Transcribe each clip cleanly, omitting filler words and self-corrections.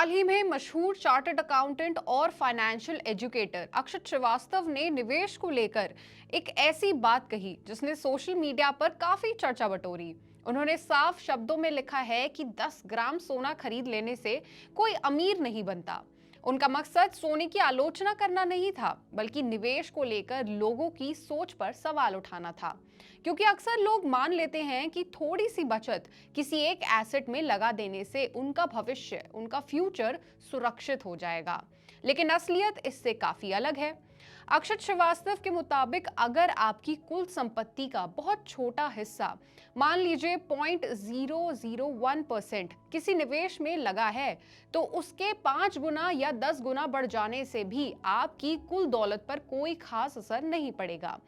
हाल ही में मशहूर chartered accountant और फाइनेंशियल एजुकेटर अक्षत श्रीवास्तव ने निवेश को लेकर एक ऐसी बात कही जिसने सोशल मीडिया पर काफी चर्चा बटोरी। उन्होंने साफ शब्दों में लिखा है कि 10 ग्राम सोना खरीद लेने से कोई अमीर नहीं बनता। उनका मकसद सोने की आलोचना करना नहीं था, बल्कि निवेश को लेकर लोगों की सोच पर सवाल उठाना था। क्योंकि अक्सर लोग मान लेते हैं कि थोड़ी सी बचत किसी एक एसेट में लगा देने से उनका भविष्य, उनका फ्यूचर सुरक्षित हो जाएगा। लेकिन असलियत इससे काफी अलग है। अक्षत श्रीवास्तव के मुताबिक अगर आपकी कुल संपत्ति का बहुत छोटा हिस्सा, मान लीजिए 0.001% किसी निवेश में लगा है, तो उसके 5 गुना या 10 गुना बढ़ जाने से भी आपकी कुल दौलत पर कोई खास असर नहीं पड़ेगा।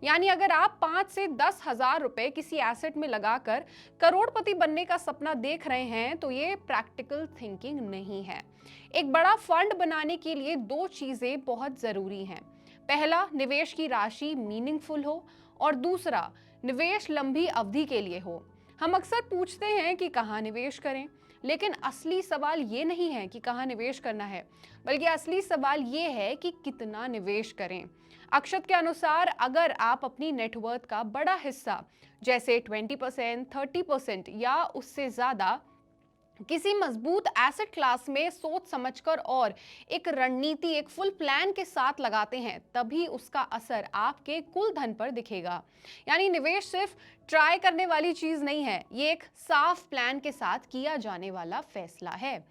यानी अगर आप 5 से 10,000 रुपए किसी एसेट में लगाकर करोड़पति बनने का सपना देख रहे हैं, तो ये प्रैक्टिकल थिंकिंग नहीं है। एक बड़ा फंड बनाने के लिए दो चीजें बहुत जरूरी हैं। पहला, निवेश की राशि मीनिंगफुल हो, और दूसरा, निवेश लंबी अवधि के लिए हो। हम अक्सर पूछते हैं कि कहाँ निवेश करें, लेकिन असली सवाल ये नहीं है कि कहाँ निवेश करना है, बल्कि असली सवाल ये है कि कितना निवेश करें। अक्षत के अनुसार अगर आप अपनी नेटवर्थ का बड़ा हिस्सा, जैसे 20%, 30% या उससे ज्यादा किसी मजबूत एसेट क्लास में सोच समझकर और एक रणनीति, एक फुल प्लान के साथ लगाते हैं, तभी उसका असर आपके कुल धन पर दिखेगा। यानी निवेश सिर्फ ट्राई करने वाली चीज नहीं है, ये एक साफ प्लान के साथ किया जाने वाला फैसला है।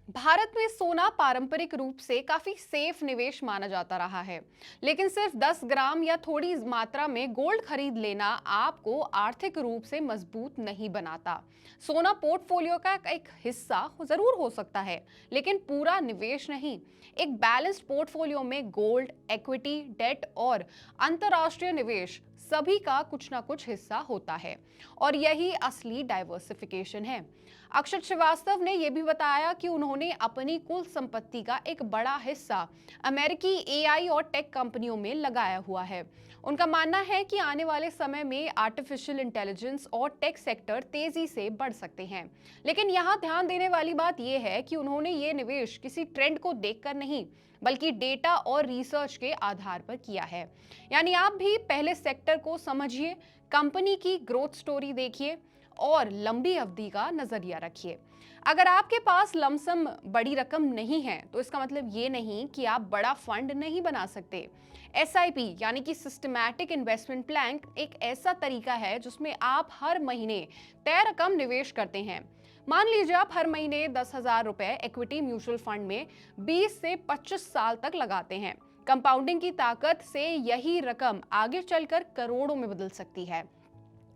भारत में सोना पारंपरिक रूप से काफी सेफ निवेश माना जाता रहा है, लेकिन सिर्फ 10 ग्राम या थोड़ी मात्रा में गोल्ड खरीद लेना आपको आर्थिक रूप से मजबूत नहीं बनाता। सोना पोर्टफोलियो का एक हिस्सा जरूर हो सकता है, लेकिन पूरा निवेश नहीं। एक बैलेंस्ड पोर्टफोलियो में गोल्ड, इक्विटी, डेट और अंतर्राष्ट्रीय निवेश सभी का कुछ ना कुछ हिस्सा होता है, और यही असली डाइवर्सिफिकेशन है। अक्षत श्रीवास्तव ने यह भी बताया कि उन्होंने अपनी कुल संपत्ति का एक बड़ा हिस्सा अमेरिकी एआई और टेक कंपनियों में लगाया हुआ है। उनका मानना है कि आने वाले समय में आर्टिफिशियल इंटेलिजेंस और टेक सेक्टर तेजी से बढ़ सकते हैं। लेकिन यहाँ ध्यान देने वाली बात यह है कि उन्होंने ये निवेश किसी ट्रेंड को देखकर नहीं, बल्कि डेटा और रिसर्च के आधार पर किया है। यानी आप भी पहले सेक्टर को समझिए, कंपनी की ग्रोथ स्टोरी देखिए और लंबी अवधि का नजरिया रखिए। अगर आपके पास लमसम बड़ी रकम नहीं है, तो इसका मतलब ये नहीं कि आप बड़ा फंड नहीं बना सकते। एसआईपी यानी कि सिस्टमैटिक इन्वेस्टमेंट प्लान एक ऐसा तरीका है जिसमें आप हर महीने तय रकम निवेश करते हैं। मान लीजिए आप हर महीने 10,000 रुपए इक्विटी म्यूचुअल फंड में 20 से 25 साल तक लगाते हैं। कंपाउंडिंग की ताकत से यही रकम आगे चलकर करोड़ों में बदल सकती है।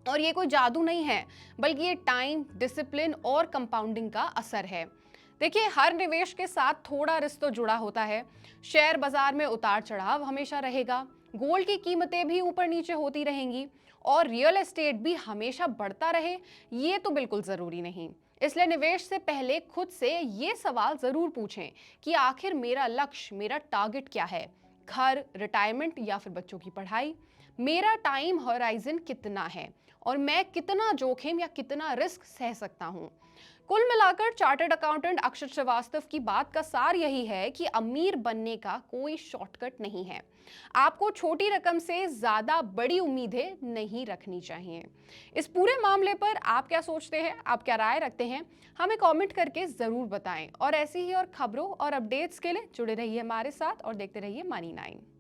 और ये कोई जादू नहीं है, बल्कि ये टाइम, डिसिप्लिन और कंपाउंडिंग का असर है। देखिए, हर निवेश के साथ थोड़ा रिस्क तो जुड़ा होता है। शेयर बाजार में उतार चढ़ाव हमेशा रहेगा, गोल्ड की कीमतें भी ऊपर नीचे होती रहेंगी, और रियल एस्टेट भी हमेशा बढ़ता रहे, ये तो बिल्कुल जरूरी नहीं। इसलिए निवेश से पहले खुद से ये सवाल जरूर पूछें कि आखिर मेरा लक्ष्य, मेरा टारगेट क्या है? घर, रिटायरमेंट या फिर बच्चों की पढ़ाई? मेरा टाइम होराइजन कितना है, और मैं कितना जोखिम या कितना रिस्क सह सकता हूं? कुल मिलाकर चार्टर्ड अकाउंटेंट अक्षत श्रीवास्तव की बात का सार यही है कि अमीर बनने का कोई शॉर्टकट नहीं है। आपको छोटी रकम से ज्यादा बड़ी उम्मीदें नहीं रखनी चाहिए। इस पूरे मामले पर आप क्या सोचते हैं, आप क्या राय रखते हैं? हमें कमेंट करके जरूर बताएं, और ऐसी ही और खबरों और अपडेट्स के लिए जुड़े रहिए हमारे साथ और देखते रहिए मनी 9।